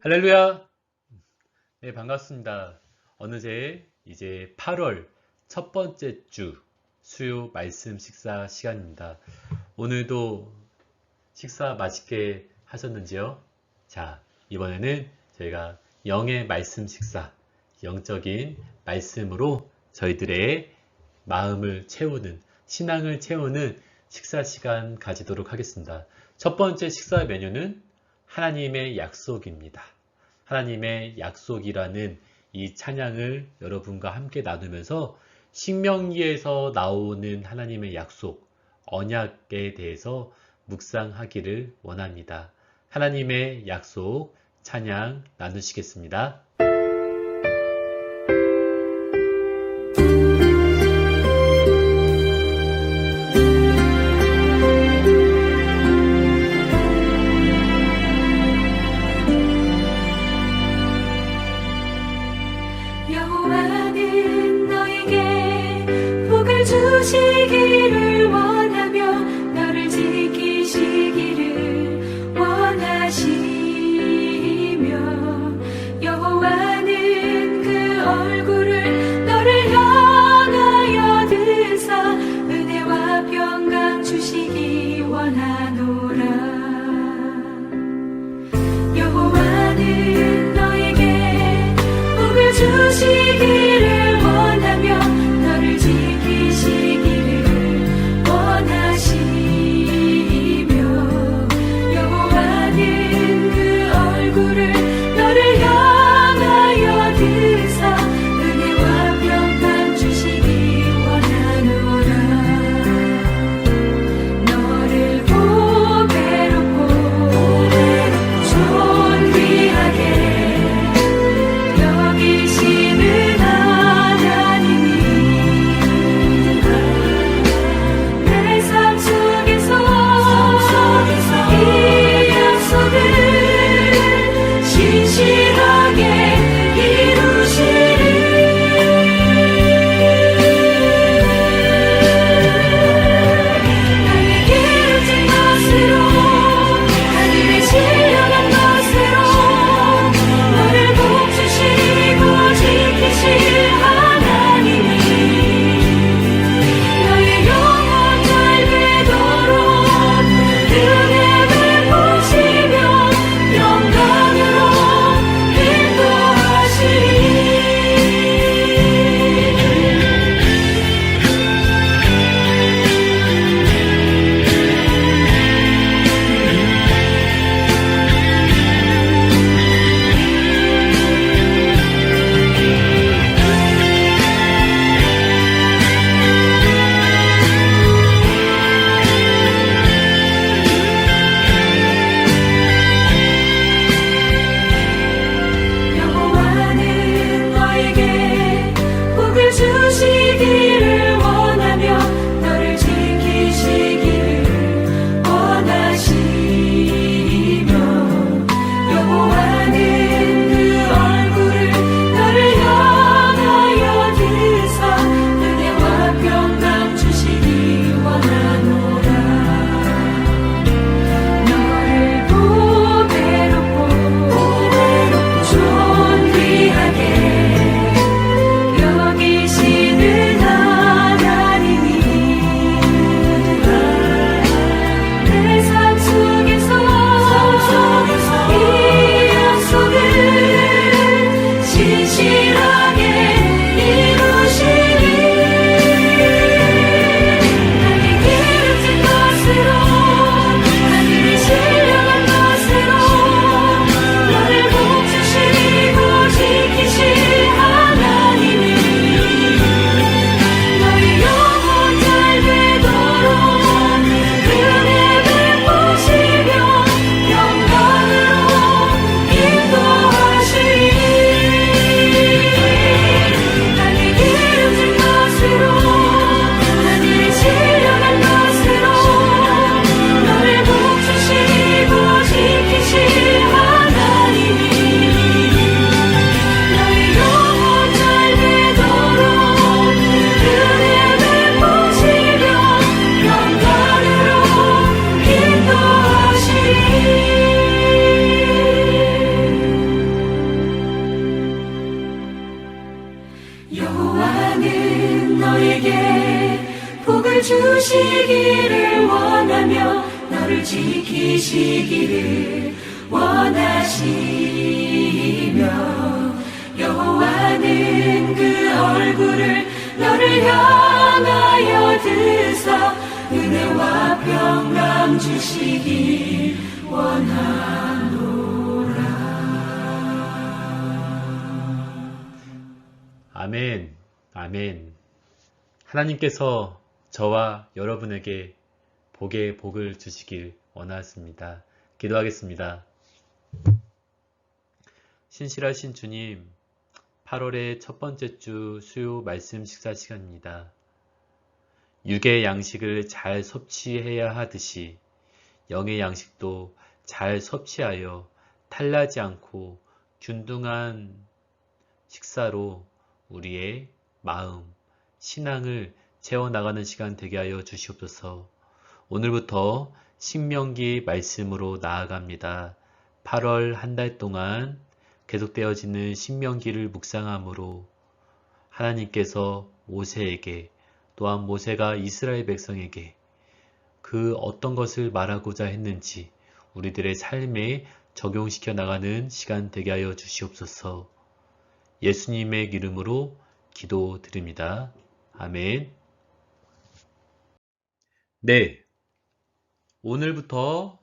할렐루야! 네, 반갑습니다. 어느새 이제 8월 첫 번째 주 수요 말씀 식사 시간입니다. 오늘도 식사 맛있게 하셨는지요? 자, 이번에는 저희가 영의 말씀 식사, 영적인 말씀으로 저희들의 마음을 채우는, 신앙을 채우는 식사 시간 가지도록 하겠습니다. 첫 번째 식사 메뉴는 하나님의 약속입니다. 하나님의 약속이라는 이 찬양을 여러분과 함께 나누면서 신명기에서 나오는 하나님의 약속, 언약에 대해서 묵상하기를 원합니다. 하나님의 약속 찬양 나누시겠습니다. 여호와는 너에게 복을 주시기를 원하며 너를 지키시기를 원하시며 여호와 주시기를 원하며 너를 지키시기를 원하시며 여호와는 그 얼굴을 너를 향하여 드사 은혜와 평강 주시길 원하노라. 아멘, 아멘. 하나님께서 저와 여러분에게 복의 복을 주시길 원하십니다. 기도하겠습니다. 신실하신 주님, 8월의 첫 번째 주 수요 말씀 식사 시간입니다. 육의 양식을 잘 섭취해야 하듯이 영의 양식도 잘 섭취하여 탈나지 않고 균등한 식사로 우리의 마음, 신앙을 채워나가는 시간 되게 하여 주시옵소서. 오늘부터 신명기 말씀으로 나아갑니다. 8월 한 달 동안 계속되어지는 신명기를 묵상함으로 하나님께서 모세에게 또한 모세가 이스라엘 백성에게 그 어떤 것을 말하고자 했는지 우리들의 삶에 적용시켜 나가는 시간 되게 하여 주시옵소서. 예수님의 이름으로 기도드립니다. 아멘. 네, 오늘부터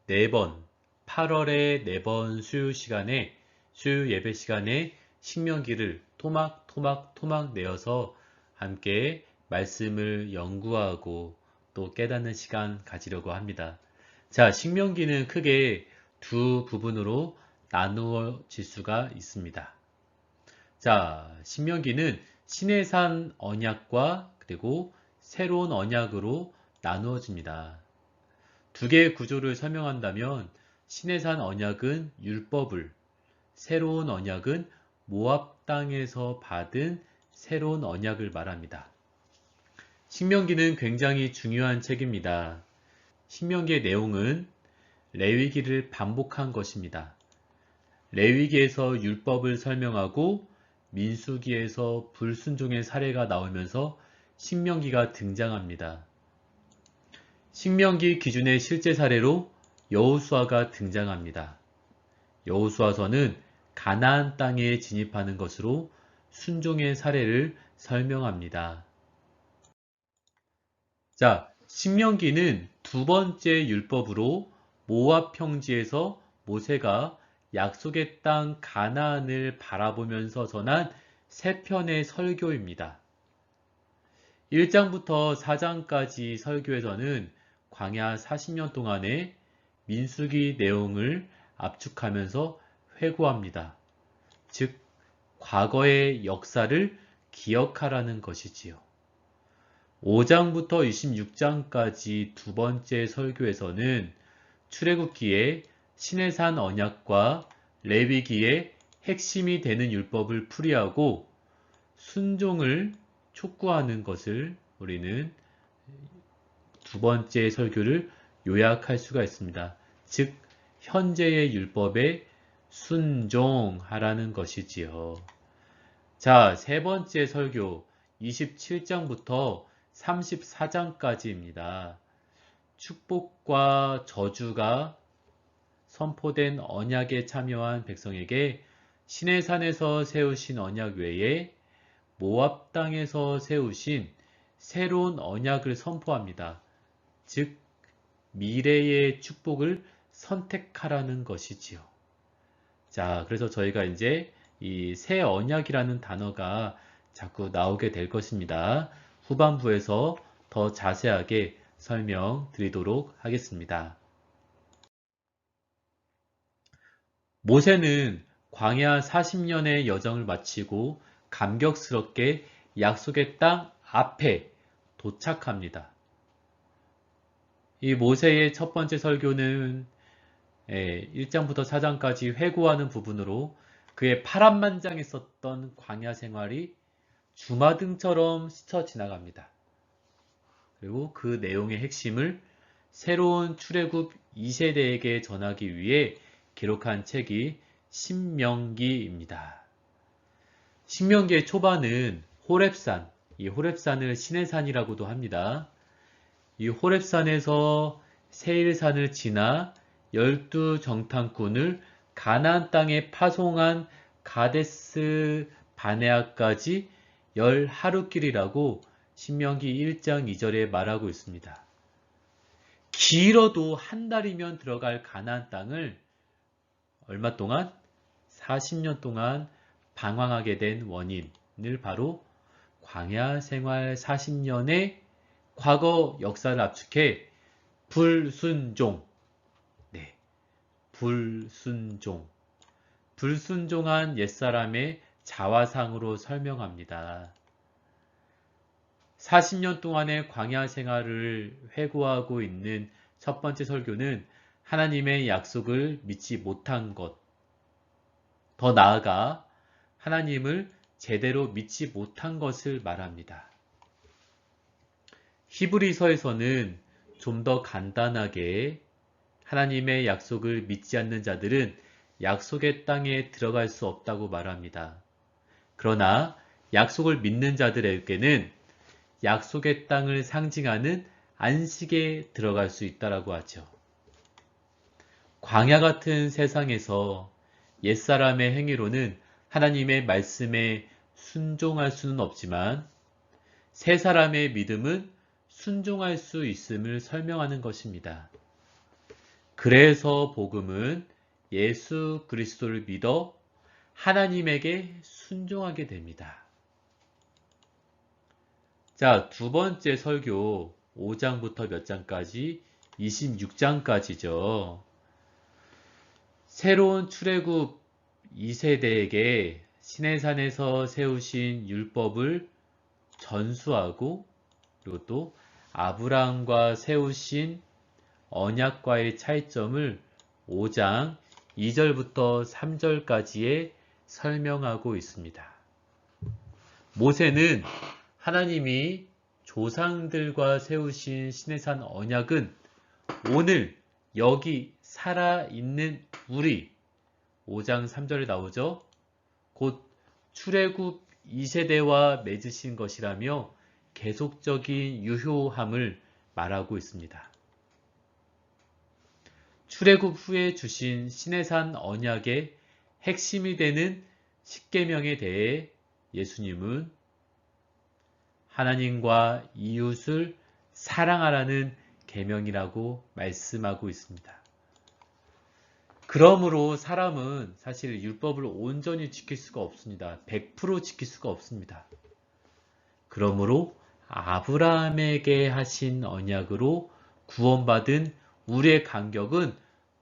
4번, 8월의 4번 수요 예배 시간에 신명기를 토막 내어서 함께 말씀을 연구하고 또 깨닫는 시간 가지려고 합니다. 자, 신명기는 크게 두 부분으로 나누어질 수가 있습니다. 자, 신명기는 시내산 언약과 그리고 새로운 언약으로 나누어집니다. 두 개의 구조를 설명한다면 시내산 언약은 율법을, 새로운 언약은 모압 땅에서 받은 새로운 언약을 말합니다. 신명기는 굉장히 중요한 책입니다. 신명기의 내용은 레위기를 반복한 것입니다. 레위기에서 율법을 설명하고 민수기에서 불순종의 사례가 나오면서 신명기가 등장합니다. 신명기 기준의 실제 사례로 여호수아가 등장합니다. 여호수아서는 가나안 땅에 진입하는 것으로 순종의 사례를 설명합니다. 자, 신명기는 두 번째 율법으로 모압 평지에서 모세가 약속의 땅 가나안을 바라보면서 전한 세 편의 설교입니다. 1장부터 4장까지 설교에서는 광야 40년 동안의 민수기 내용을 압축하면서 회고합니다. 즉, 과거의 역사를 기억하라는 것이지요. 5장부터 26장까지 두 번째 설교에서는 출애굽기의 시내산 언약과 레위기의 핵심이 되는 율법을 풀이하고 순종을 촉구하는 것을 우리는 두 번째 설교를 요약할 수가 있습니다. 즉, 현재의 율법에 순종하라는 것이지요. 자, 세 번째 설교 27장부터 34장까지입니다. 축복과 저주가 선포된 언약에 참여한 백성에게 시내산에서 세우신 언약 외에 모압 땅에서 세우신 새로운 언약을 선포합니다. 즉, 미래의 축복을 선택하라는 것이지요. 자, 그래서 저희가 이제 이 새 언약이라는 단어가 자꾸 나오게 될 것입니다. 후반부에서 더 자세하게 설명드리도록 하겠습니다. 모세는 광야 40년의 여정을 마치고 감격스럽게 약속의 땅 앞에 도착합니다. 이 모세의 첫 번째 설교는 1장부터 4장까지 회고하는 부분으로 그의 파란만장했었던 광야 생활이 주마등처럼 스쳐 지나갑니다. 그리고 그 내용의 핵심을 새로운 출애굽 2세대에게 전하기 위해 기록한 책이 신명기입니다. 신명기의 초반은 호렙산, 이 호렙산을 시내산이라고도 합니다. 이 호렙산에서 세일산을 지나 12정탐꾼을 가나안 땅에 파송한 가데스 바네아까지 10하루길이라고 신명기 1장 2절에 말하고 있습니다. 길어도 한 달이면 들어갈 가나안 땅을 얼마 동안? 40년 동안 방황하게 된 원인을 바로 광야 생활 40년의 과거 역사를 압축해 불순종, 불순종한 옛사람의 자화상으로 설명합니다. 40년 동안의 광야 생활을 회고하고 있는 첫 번째 설교는 하나님의 약속을 믿지 못한 것, 더 나아가 하나님을 제대로 믿지 못한 것을 말합니다. 히브리서에서는 좀 더 간단하게 하나님의 약속을 믿지 않는 자들은 약속의 땅에 들어갈 수 없다고 말합니다. 그러나 약속을 믿는 자들에게는 약속의 땅을 상징하는 안식에 들어갈 수 있다고 하죠. 광야 같은 세상에서 옛사람의 행위로는 하나님의 말씀에 순종할 수는 없지만 새 사람의 믿음은 순종할 수 있음을 설명하는 것입니다. 그래서 복음은 예수 그리스도를 믿어 하나님에게 순종하게 됩니다. 자, 두 번째 설교 5장부터 몇 장까지? 26장까지죠. 새로운 출애굽 2세대에게 시내산에서 세우신 율법을 전수하고 그리고 또 아브라함과 세우신 언약과의 차이점을 5장 2절부터 3절까지에 설명하고 있습니다. 모세는 하나님이 조상들과 세우신 시내산 언약은 오늘 여기 살아있는 우리 5장 3절에 나오죠. 곧 출애굽 2세대와 맺으신 것이라며 계속적인 유효함을 말하고 있습니다. 출애굽 후에 주신 시내산 언약의 핵심이 되는 십계명에 대해 예수님은 하나님과 이웃을 사랑하라는 계명이라고 말씀하고 있습니다. 그러므로 사람은 사실 율법을 온전히 지킬 수가 없습니다. 100% 지킬 수가 없습니다. 그러므로 아브라함에게 하신 언약으로 구원받은 우리의 간격은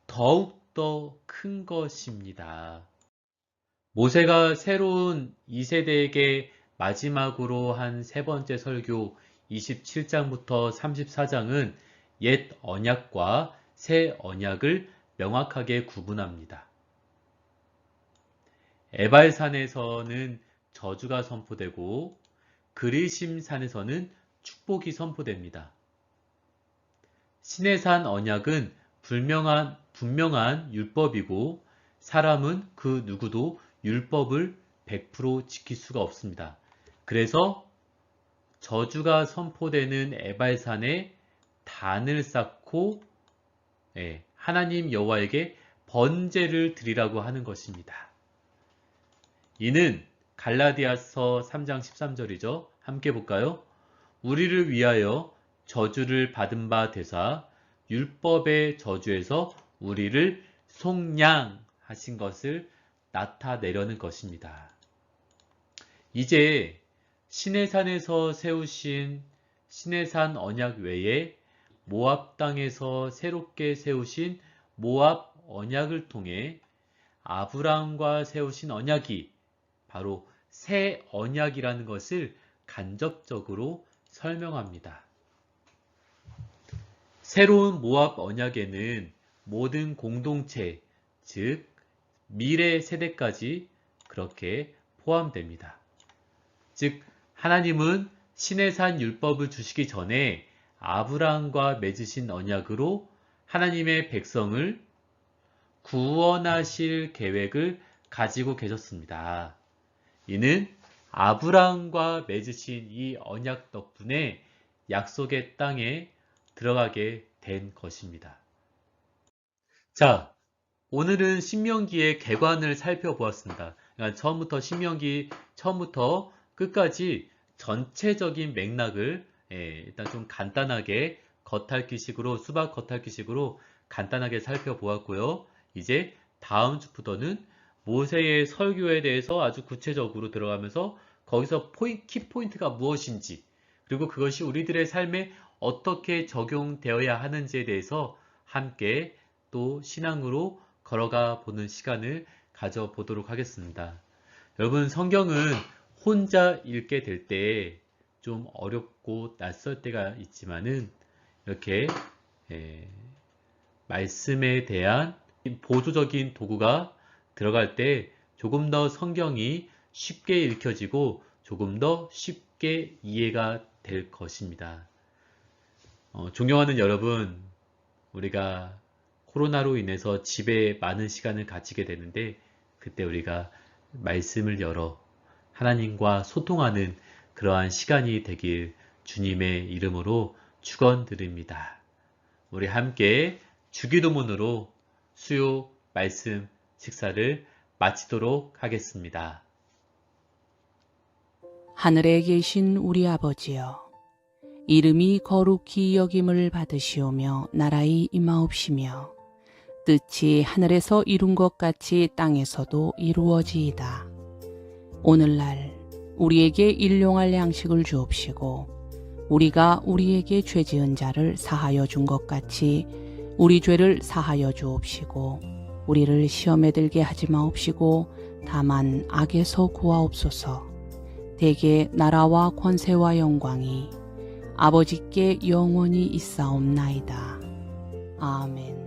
더욱더 큰 것입니다. 모세가 새로운 2세대에게 마지막으로 한 세 번째 설교 27장부터 34장은 옛 언약과 새 언약을 명확하게 구분합니다. 에발산에서는 저주가 선포되고 그리심산에서는 축복이 선포됩니다. 시내산 언약은 분명한 율법이고 사람은 그 누구도 율법을 100% 지킬 수가 없습니다. 그래서 저주가 선포되는 에발산에 단을 쌓고 하나님 여호와에게 번제를 드리라고 하는 것입니다. 이는 갈라디아서 3장 13절이죠. 함께 볼까요? 우리를 위하여 저주를 받은 바 되사 율법의 저주에서 우리를 속량하신 것을 나타내려는 것입니다. 이제 시내산에서 세우신 시내산 언약 외에 모압 땅에서 새롭게 세우신 모압 언약을 통해 아브라함과 세우신 언약이 바로 새 언약이라는 것을 간접적으로 설명합니다. 새로운 모압 언약에는 모든 공동체, 즉 미래 세대까지 그렇게 포함됩니다. 즉 하나님은 시내산 율법을 주시기 전에 아브라함과 맺으신 언약으로 하나님의 백성을 구원하실 계획을 가지고 계셨습니다. 이는 아브라함과 맺으신 이 언약 덕분에 약속의 땅에 들어가게 된 것입니다. 자, 오늘은 신명기의 개관을 살펴보았습니다. 그러니까 처음부터 끝까지 전체적인 맥락을 일단 좀 간단하게 수박 겉핥기식으로 간단하게 살펴보았고요. 이제 다음 주부터는 모세의 설교에 대해서 아주 구체적으로 들어가면서 거기서 키포인트가 무엇인지, 그리고 그것이 우리들의 삶에 어떻게 적용되어야 하는지에 대해서 함께 또 신앙으로 걸어가 보는 시간을 가져보도록 하겠습니다. 여러분, 성경은 혼자 읽게 될 때 좀 어렵고 낯설 때가 있지만은 이렇게 말씀에 대한 보조적인 도구가 들어갈 때 조금 더 성경이 쉽게 읽혀지고 조금 더 쉽게 이해가 될 것입니다. 존경하는 여러분, 우리가 코로나로 인해서 집에 많은 시간을 가지게 되는데 그때 우리가 말씀을 열어 하나님과 소통하는 그러한 시간이 되길 주님의 이름으로 축원드립니다. 우리 함께 주기도문으로 수요 말씀 식사를 마치도록 하겠습니다. 하늘에 계신 우리 아버지여, 이름이 거룩히 여김을 받으시오며 나라의 임하옵시며 뜻이 하늘에서 이룬 것 같이 땅에서도 이루어지이다. 오늘날 우리에게 일용할 양식을 주옵시고 우리가 우리에게 죄 지은 자를 사하여 준 것 같이 우리 죄를 사하여 주옵시고 우리를 시험에 들게 하지 마옵시고 다만 악에서 구하옵소서. 대개 나라와 권세와 영광이 아버지께 영원히 있사옵나이다. 아멘.